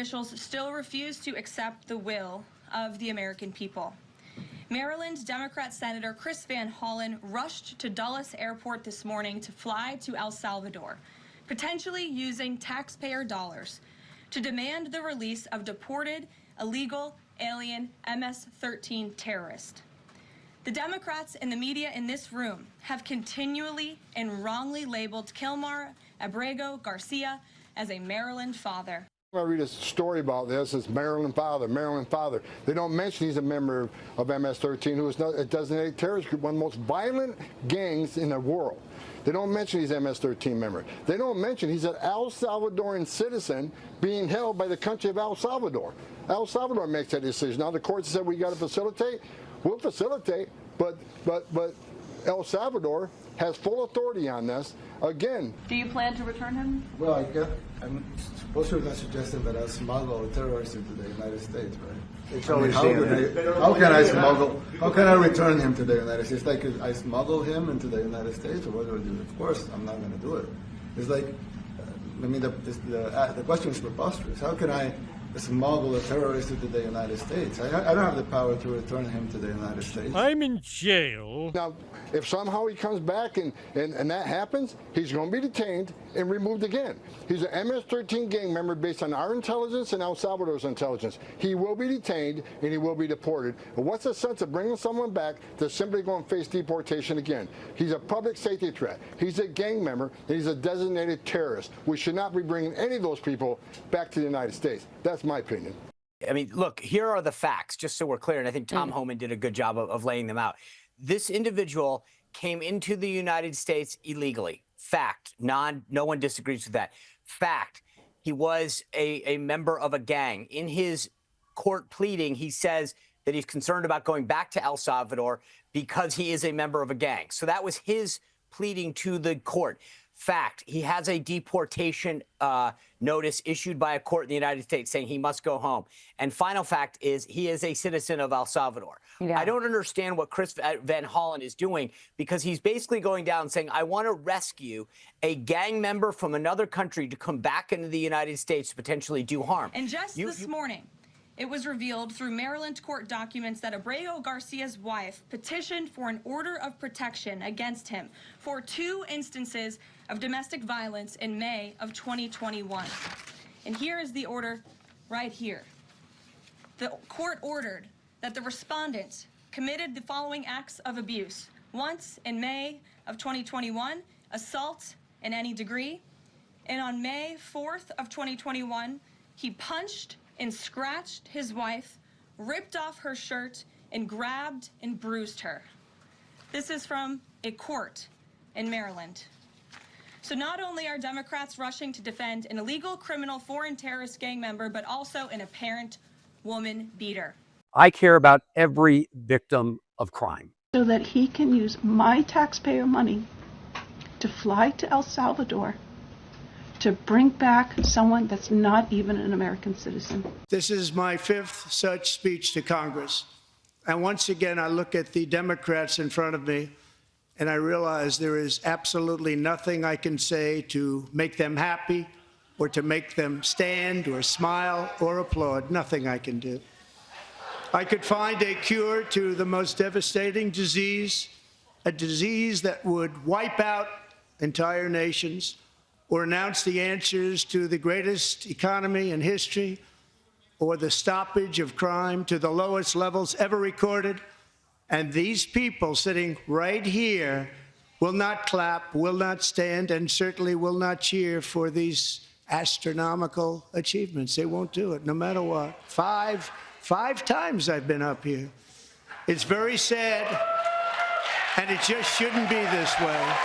officials still refuse to accept the will of the American people. Maryland Democrat Senator Chris Van Hollen rushed to Dulles Airport this morning to fly to El Salvador, potentially using taxpayer dollars to demand the release of deported, illegal, alien MS-13 terrorist. The Democrats and the media in this room have continually and wrongly labeled Kilmar Abrego Garcia as a Maryland father. I read a story about this. It's Maryland father, Maryland father. They don't mention he's a member of MS-13, who is a designated terrorist group, one of the most violent gangs in the world. They don't mention he's an MS-13 member. They don't mention he's an El Salvadoran citizen being held by the country of El Salvador. El Salvador makes that decision. Now the courts said we got to facilitate. We'll facilitate, but El Salvador has full authority on this. Again, do you plan to return him? Well, I'm supposed to not suggesting that I smuggle a terrorist into the United States, right? It's always how can I smuggle? How can I return him to the United States? Like, I smuggle him into the United States, or what do I do? Of course, I'm not going to do it. It's like, I mean, the question is preposterous. How can I smuggle a terrorist into the United States? I don't have the power to return him to the United States. I'm in jail. Now, if somehow he comes back and that happens, he's going to be detained and removed again. He's an MS-13 gang member based on our intelligence and El Salvador's intelligence. He will be detained and he will be deported. But what's the sense of bringing someone back to simply go and face deportation again? He's a public safety threat. He's a gang member and he's a designated terrorist. We should not be bringing any of those people back to the United States. That's my opinion. I mean, look, here are the facts, just so we're clear, and I think Tom Homan did a good job of laying them out. This individual came into the United States illegally. Fact. No one disagrees with that. Fact. He was a member of a gang. In his court pleading, he says that he's concerned about going back to El Salvador because he is a member of a gang. So that was his pleading to the court. Fact, he has a deportation notice issued by a court in the United States saying he must go home. And final fact is he is a citizen of El Salvador. Yeah. I don't understand what Chris Van Hollen is doing, because he's basically going down and saying, I want to rescue a gang member from another country to come back into the United States to potentially do harm. And just this morning, it was revealed through Maryland court documents that Abrego Garcia's wife petitioned for an order of protection against him for 2 instances of domestic violence in May of 2021. And here is the order right here. The court ordered that the respondent committed the following acts of abuse. Once in May of 2021, assault in any degree. And on May 4th of 2021, he punched and scratched his wife, ripped off her shirt, and grabbed and bruised her. This is from a court in Maryland. So not only are Democrats rushing to defend an illegal criminal foreign terrorist gang member, but also an apparent woman beater. I care about every victim of crime. So that he can use my taxpayer money to fly to El Salvador to bring back someone that's not even an American citizen. This is my 5th such speech to Congress. And once again, I look at the Democrats in front of me, and I realize there is absolutely nothing I can say to make them happy or to make them stand or smile or applaud. Nothing I can do. I could find a cure to the most devastating disease, a disease that would wipe out entire nations, or announce the answers to the greatest economy in history, or the stoppage of crime to the lowest levels ever recorded. And these people sitting right here will not clap, will not stand, and certainly will not cheer for these astronomical achievements. They won't do it, no matter what. Five times I've been up here. It's very sad, and it just shouldn't be this way.